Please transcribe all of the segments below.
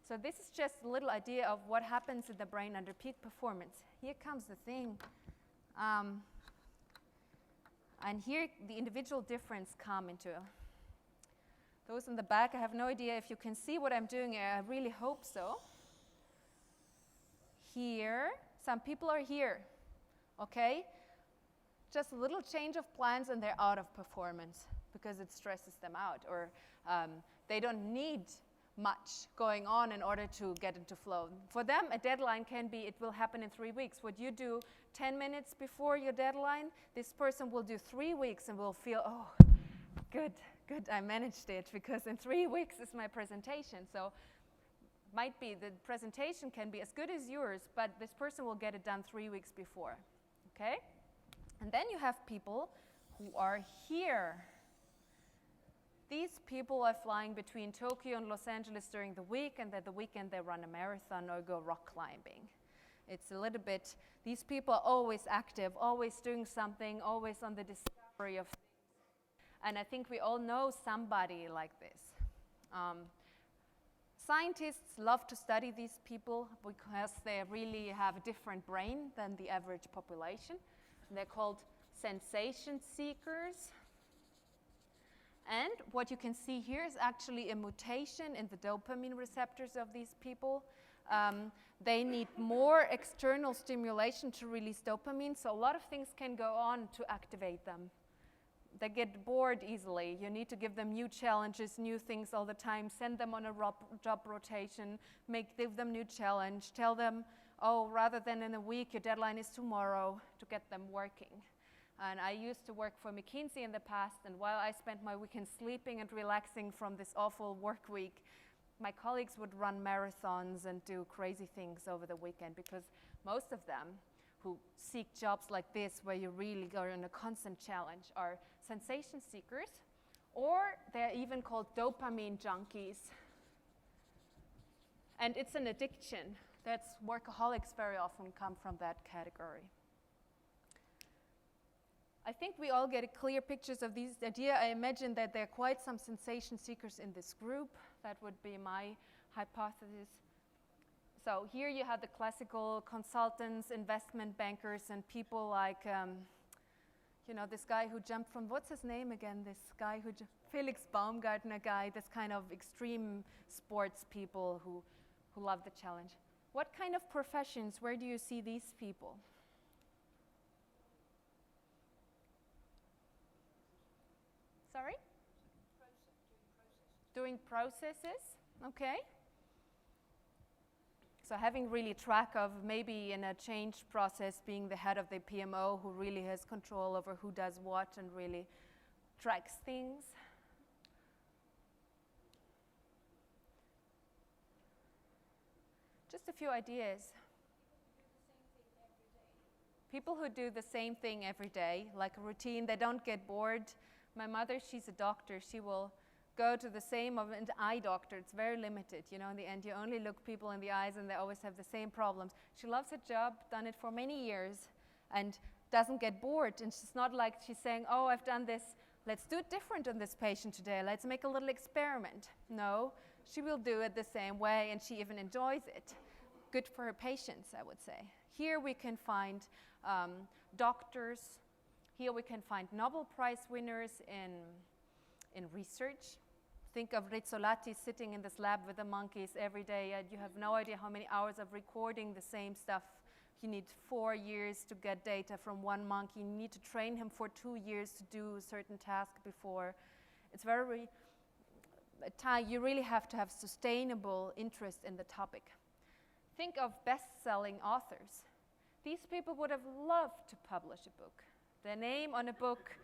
So this is just a little idea of what happens in the brain under peak performance. Here comes the thing. And here the individual difference come into. Those in the back, I have no idea if you can see what I'm doing here. I really hope so. Here, some people are here, okay? Just a little change of plans and they're out of performance because it stresses them out, or they don't need much going on in order to get into flow. For them, a deadline can be, it will happen in 3 weeks. What you do 10 minutes before your deadline, this person will do 3 weeks and will feel, oh, good, I managed it, because in 3 weeks is my presentation. So might be the presentation can be as good as yours, but this person will get it done 3 weeks before, okay? And then you have people who are here. These people are flying between Tokyo and Los Angeles during the week, and then the weekend they run a marathon or go rock climbing. It's a little bit, these people are always active, always doing something, always on the discovery of things. And I think we all know somebody like this. Scientists love to study these people because they really have a different brain than the average population. They're called sensation seekers. And what you can see here is actually a mutation in the dopamine receptors of these people. They need more external stimulation to release dopamine, so a lot of things can go on to activate them. They get bored easily. You need to give them new challenges, new things all the time, send them on a job rotation, give them new challenge, tell them, oh, rather than in a week, your deadline is tomorrow, to get them working. And I used to work for McKinsey in the past, and while I spent my weekend sleeping and relaxing from this awful work week, my colleagues would run marathons and do crazy things over the weekend, because most of them who seek jobs like this, where you really go in a constant challenge, are sensation seekers, or they're even called dopamine junkies. And it's an addiction. That's workaholics very often come from that category. I think we all get clear pictures of these ideas. I imagine that there are quite some sensation seekers in this group. That would be my hypothesis. So here you have the classical consultants, investment bankers, and people like, you know, this guy who jumped from, what's his name again? This guy who, Felix Baumgartner guy, this kind of extreme sports people who love the challenge. What kind of professions, where do you see these people? Sorry? Doing processes, okay. So having really track of, maybe in a change process, being the head of the PMO who really has control over who does what and really tracks things. Just a few ideas. People who do the same thing every day, like a routine, they don't get bored. My mother, she's a doctor. She will go to the same of an eye doctor. It's very limited. You know, in the end, you only look people in the eyes and they always have the same problems. She loves her job, done it for many years, and doesn't get bored. And she's not like she's saying, oh, I've done this. Let's do it different on this patient today. Let's make a little experiment. No, she will do it the same way, and she even enjoys it. Good for her patients, I would say. Here we can find doctors. Here we can find Nobel Prize winners in research. Think of Rizzolatti sitting in this lab with the monkeys every day, and you have no idea how many hours of recording the same stuff. You need 4 years to get data from one monkey. You need to train him for 2 years to do a certain task before. It's very, you really have to have sustainable interest in the topic. Think of best-selling authors. These people would have loved to publish a book. Their name on a book,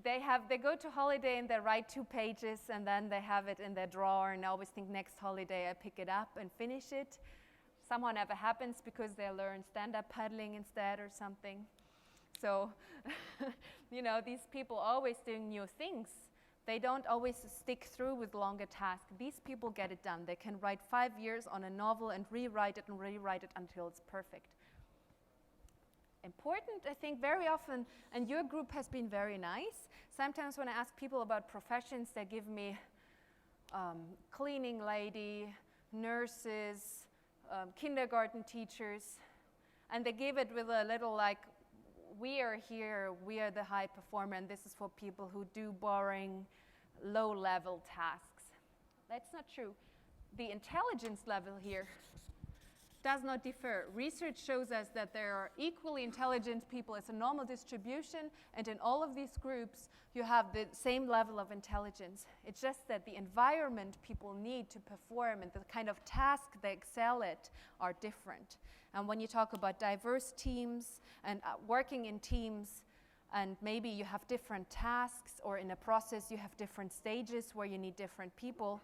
they go to holiday and they write 2 pages, and then they have it in their drawer and always think next holiday I pick it up and finish it. Somehow never happens because they learn stand-up paddling instead or something. So, you know, these people are always doing new things. They don't always stick through with longer tasks. These people get it done. They can write 5 years on a novel and rewrite it until it's perfect. Important, I think, very often, and your group has been very nice. Sometimes when I ask people about professions, they give me cleaning lady, nurses, kindergarten teachers, and they give it with a little like, we are here, we are the high performer, and this is for people who do boring, low-level tasks. That's not true. The intelligence level here does not differ. Research shows us that there are equally intelligent people. It's a normal distribution, and in all of these groups, you have the same level of intelligence. It's just that the environment people need to perform and the kind of task they excel at are different. And when you talk about diverse teams and working in teams, and maybe you have different tasks, or in a process you have different stages where you need different people,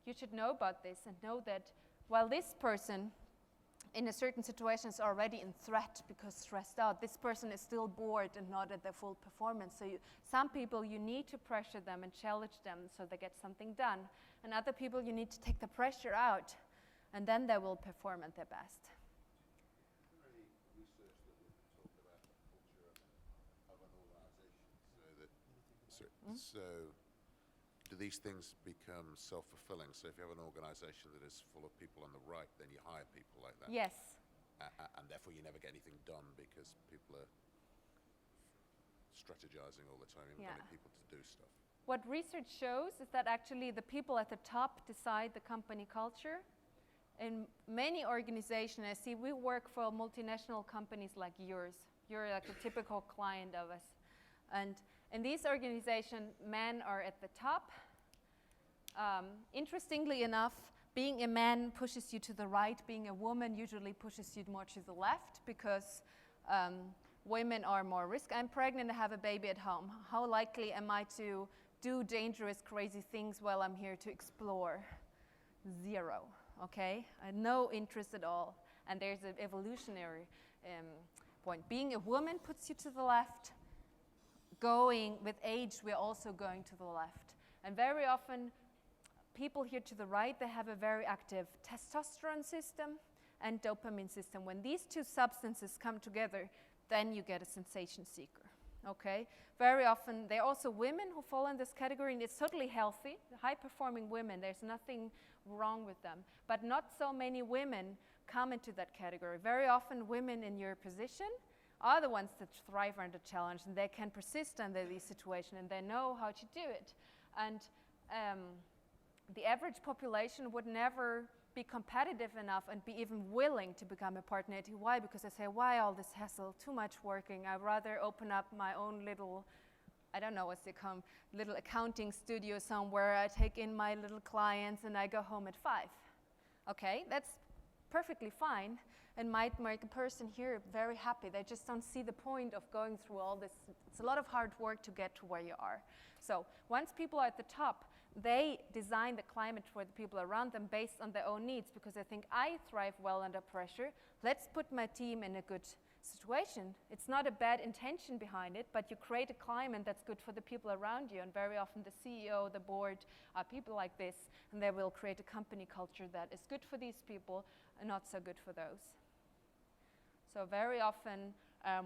you should know about this and know that while this person in a certain situation is already in threat because stressed out, this person is still bored and not at their full performance. So some people you need to pressure them and challenge them so they get something done. And other people you need to take the pressure out, and then they will perform at their best. So do these things become self-fulfilling? So if you have an organization that is full of people on the right, then you hire people like that? Yes. And therefore you never get anything done because people are strategizing all the time, you haven't got any people to do stuff. What research shows is that actually the people at the top decide the company culture. In many organizations, I see we work for multinational companies like yours. You're like a typical client of us. And in these organizations, men are at the top. Interestingly enough, being a man pushes you to the right. Being a woman usually pushes you more to the left because women are more risk. I'm pregnant and have a baby at home. How likely am I to do dangerous, crazy things while I'm here to explore? Zero, okay? No interest at all. And there's an evolutionary point. Being a woman puts you to the left. Going with age, we're also going to the left. And very often, people here to the right, they have a very active testosterone system and dopamine system. When these two substances come together, then you get a sensation seeker, okay? Very often, there are also women who fall in this category, and it's totally healthy. High-performing women, there's nothing wrong with them. But not so many women come into that category. Very often, women in your position are the ones that thrive under challenge, and they can persist under these situations, and they know how to do it. And the average population would never be competitive enough and be even willing to become a partner at EY because they say, why all this hassle, too much working? I'd rather open up my own little, I don't know what's it called, little accounting studio somewhere. I take in my little clients and I go home at 5. Okay, that's perfectly fine and might make a person here very happy. They just don't see the point of going through all this. It's a lot of hard work to get to where you are. So once people are at the top, they design the climate for the people around them based on their own needs because they think, I thrive well under pressure. Let's put my team in a good situation. It's not a bad intention behind it, but you create a climate that's good for the people around you. And very often the CEO, the board are people like this, and they will create a company culture that is good for these people and not so good for those. So very often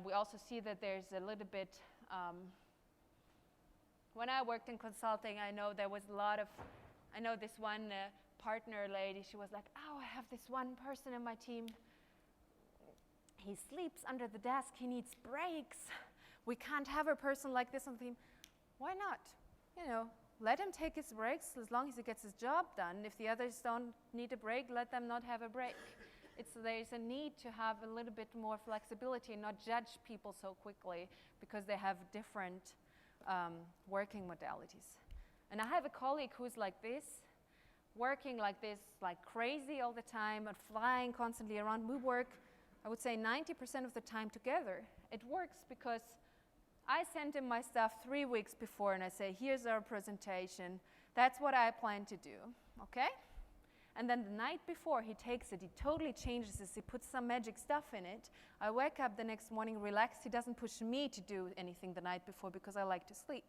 we also see that there's a little bit, when I worked in consulting, I know there was a lot of, I know this one partner lady, she was like, oh, I have this one person in my team. He sleeps under the desk, he needs breaks. We can't have a person like this on the team. Why not? You know, let him take his breaks as long as he gets his job done. If the others don't need a break, let them not have a break. There's a need to have a little bit more flexibility and not judge people so quickly because they have different working modalities. And I have a colleague who's like this, working like this, like crazy all the time and flying constantly around. We work, I would say 90% of the time together. It works because I send him my stuff 3 weeks before and I say, here's our presentation. That's what I plan to do, okay? And then the night before, he takes it, he totally changes this, he puts some magic stuff in it. I wake up the next morning relaxed. He doesn't push me to do anything the night before because I like to sleep.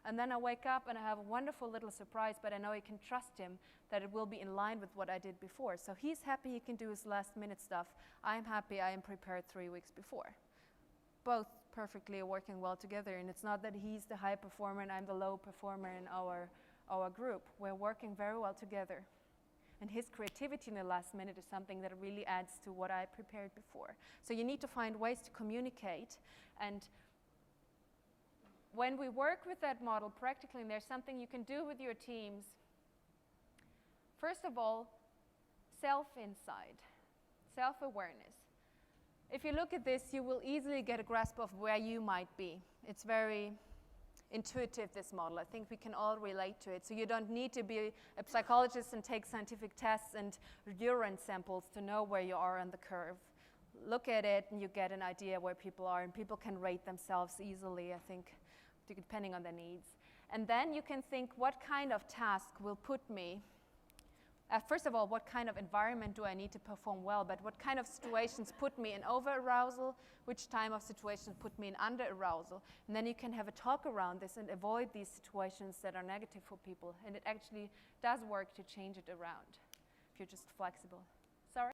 And then I wake up and I have a wonderful little surprise, but I know I can trust him that it will be in line with what I did before. So he's happy he can do his last minute stuff. I'm happy I am prepared 3 weeks before. Both perfectly working well together, and it's not that he's the high performer and I'm the low performer in our group. We're working very well together. and his creativity in the last minute is something that really adds to what I prepared before. So you need to find ways to communicate. And when we work with that model practically, and there's something you can do with your teams, first of all, self-insight, self-awareness. If you look at this, you will easily get a grasp of where you might be. It's very intuitive, this model. I think we can all relate to it. So you don't need to be a psychologist and take scientific tests and urine samples to know where you are on the curve. Look at it and you get an idea where people are, and people can rate themselves easily, I think, depending on their needs. And then you can think, what kind of task will put me, first of all, what kind of environment do I need to perform well, but what kind of situations put me in over-arousal, which time of situations put me in under-arousal. And then you can have a talk around this and avoid these situations that are negative for people. And it actually does work to change it around if you're just flexible.